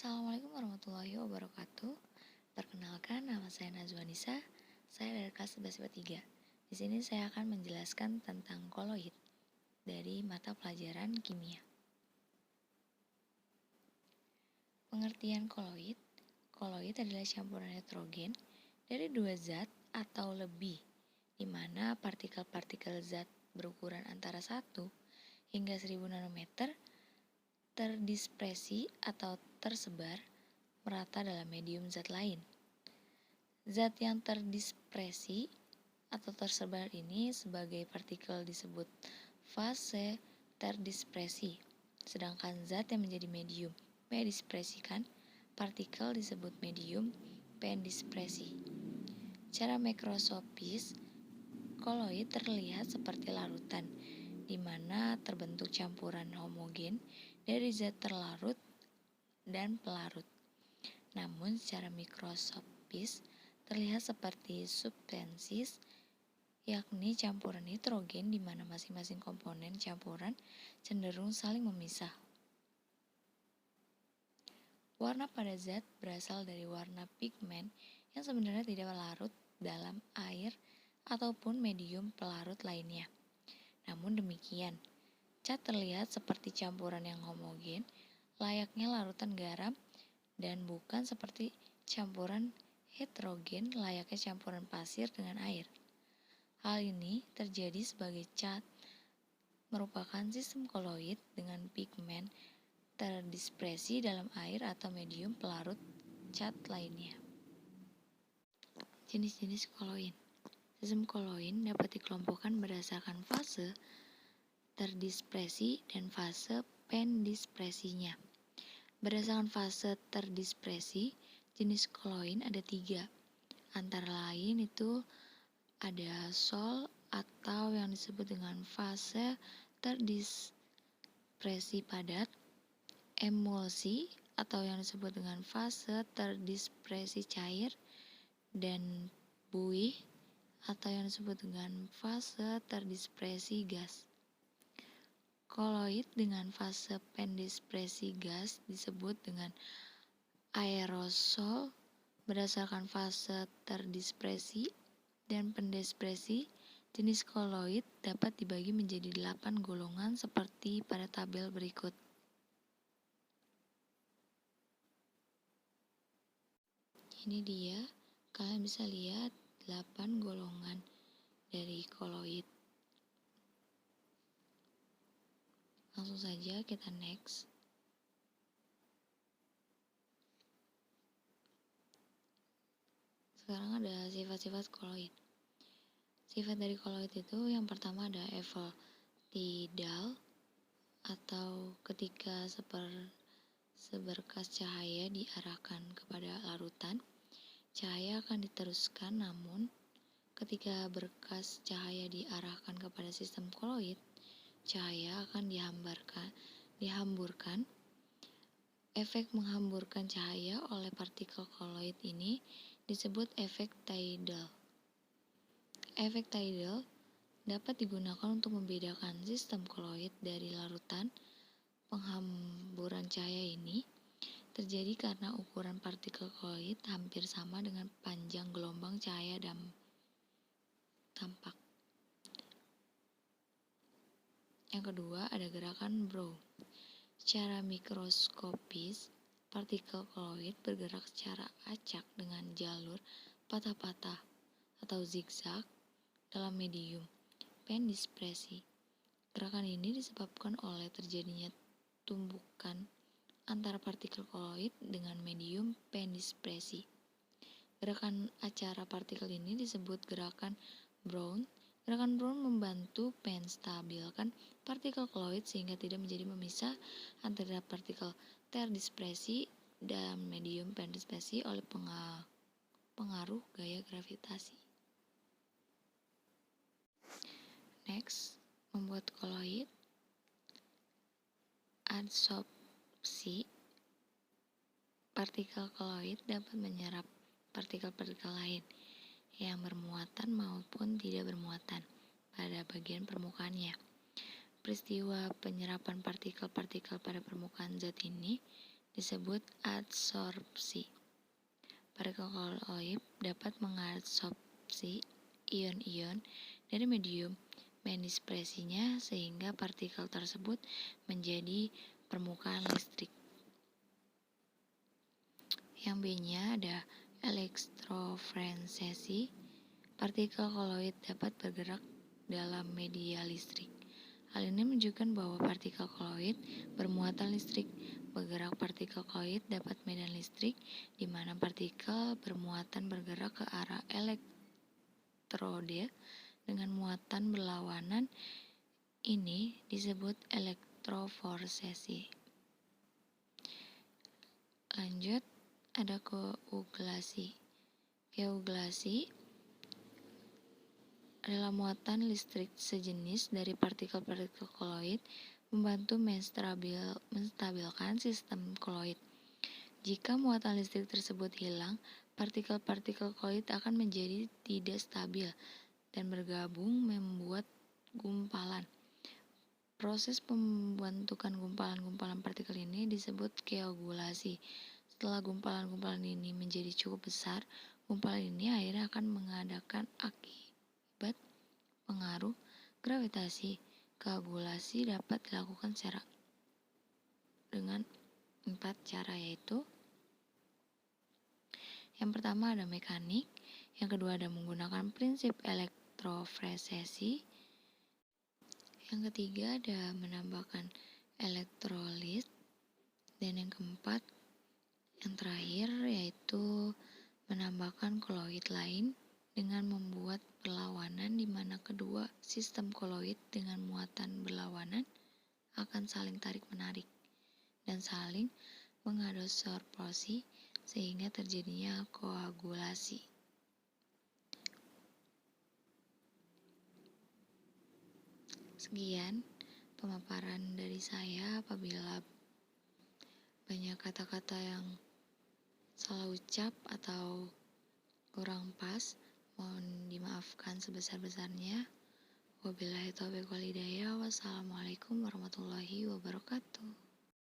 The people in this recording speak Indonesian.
Assalamualaikum warahmatullahi wabarakatuh. Perkenalkan, nama saya Najwa Nisa. Saya dari kelas 11 IPA 3. Di sini saya akan menjelaskan tentang koloid dari mata pelajaran kimia. Pengertian koloid. Koloid adalah campuran nitrogen dari dua zat atau lebih, di mana partikel-partikel zat berukuran antara 1 hingga 1000 nanometer terdispersi atau tersebar merata dalam medium zat lain. Zat yang terdispersi atau tersebar ini sebagai partikel disebut fase terdispersi, sedangkan zat yang menjadi medium mendispersikan partikel disebut medium pendispersi. Cara mikroskopis, koloid terlihat seperti larutan, di mana terbentuk campuran homogen dari zat terlarut dan pelarut. Namun secara mikroskopis terlihat seperti substansis, yakni campuran nitrogen di mana masing-masing komponen campuran cenderung saling memisah. Warna pada zat berasal dari warna pigmen yang sebenarnya tidak larut dalam air ataupun medium pelarut lainnya. Namun demikian, cat terlihat seperti campuran yang homogen, layaknya larutan garam, dan bukan seperti campuran heterogen layaknya campuran pasir dengan air. Hal ini terjadi sebagai cat merupakan sistem koloid dengan pigmen terdispersi dalam air atau medium pelarut cat lainnya. Jenis-jenis koloid. Sistem koloid dapat dikelompokkan berdasarkan fase terdispersi dan fase pendispersinya. Berdasarkan fase terdispersi, jenis koloid ada 3. Antara lain itu ada sol atau yang disebut dengan fase terdispersi padat, emulsi atau yang disebut dengan fase terdispersi cair, dan buih atau yang disebut dengan fase terdispersi gas. Koloid dengan fase pendispersi gas disebut dengan aerosol. Berdasarkan fase terdispersi dan pendispersi, jenis koloid dapat dibagi menjadi 8 golongan seperti pada tabel berikut. Ini dia, kalian bisa lihat 8 golongan dari koloid. Langsung saja kita next. Sekarang ada sifat-sifat koloid. Sifat dari koloid itu yang pertama ada evoltidal atau ketika seberkas cahaya diarahkan kepada larutan, cahaya akan diteruskan, namun ketika berkas cahaya diarahkan kepada sistem koloid, cahaya akan dihamburkan. Efek menghamburkan cahaya oleh partikel koloid ini disebut efek tidal. Efek tidal dapat digunakan untuk membedakan sistem koloid dari larutan. Penghamburan cahaya ini terjadi karena ukuran partikel koloid hampir sama dengan panjang gelombang cahaya tampak. Yang kedua ada gerakan Brown. Secara mikroskopis, partikel koloid bergerak secara acak dengan jalur patah-patah atau zigzag dalam medium pendispersi. Gerakan ini disebabkan oleh terjadinya tumbukan antara partikel koloid dengan medium pendispersi. Gerakan acara partikel ini disebut gerakan Brown. Gerakan Brown membantu menstabilkan partikel koloid sehingga tidak menjadi memisah antara partikel terdispersi dan medium pendispersi oleh pengaruh gaya gravitasi. Next, membuat koloid. Adsorpsi. Partikel koloid dapat menyerap partikel-partikel lain yang bermuatan maupun tidak bermuatan pada bagian permukaannya. Peristiwa penyerapan partikel-partikel pada permukaan zat ini disebut adsorpsi. Partikel koloid dapat mengadsorpsi ion-ion dari medium mendispersinya sehingga partikel tersebut menjadi permukaan listrik. Yang B-nya ada elektrofluoresesi. Partikel koloid dapat bergerak dalam media listrik. Hal ini menunjukkan bahwa partikel koloid bermuatan listrik. Bergerak partikel koloid dapat medan listrik, di mana partikel bermuatan bergerak ke arah elektrode dengan muatan berlawanan. Ini disebut elektrofluoresesi. Lanjut, ada koagulasi. Koagulasi adalah muatan listrik sejenis dari partikel-partikel koloid membantu menstabilkan sistem koloid. Jika muatan listrik tersebut hilang, partikel-partikel koloid akan menjadi tidak stabil dan bergabung membuat gumpalan. Proses pembentukan gumpalan-gumpalan partikel ini disebut koagulasi. Setelah gumpalan-gumpalan ini menjadi cukup besar, gumpalan ini akhirnya akan mengadakan akibat pengaruh gravitasi. Koagulasi dapat dilakukan dengan 4 cara, yaitu yang pertama ada mekanik, yang kedua ada menggunakan prinsip elektrofluoresesi, yang ketiga ada menambahkan elektrolit, dan yang keempat, yang terakhir yaitu menambahkan koloid lain dengan membuat perlawanan di mana kedua sistem koloid dengan muatan berlawanan akan saling tarik-menarik dan saling mengadsorpsi sehingga terjadinya koagulasi. Sekian pemaparan dari saya. Apabila banyak kata-kata yang salah ucap atau kurang pas, mohon dimaafkan sebesar-besarnya. Wabillahi taufiq wal hidayah. Wassalamualaikum warahmatullahi wabarakatuh.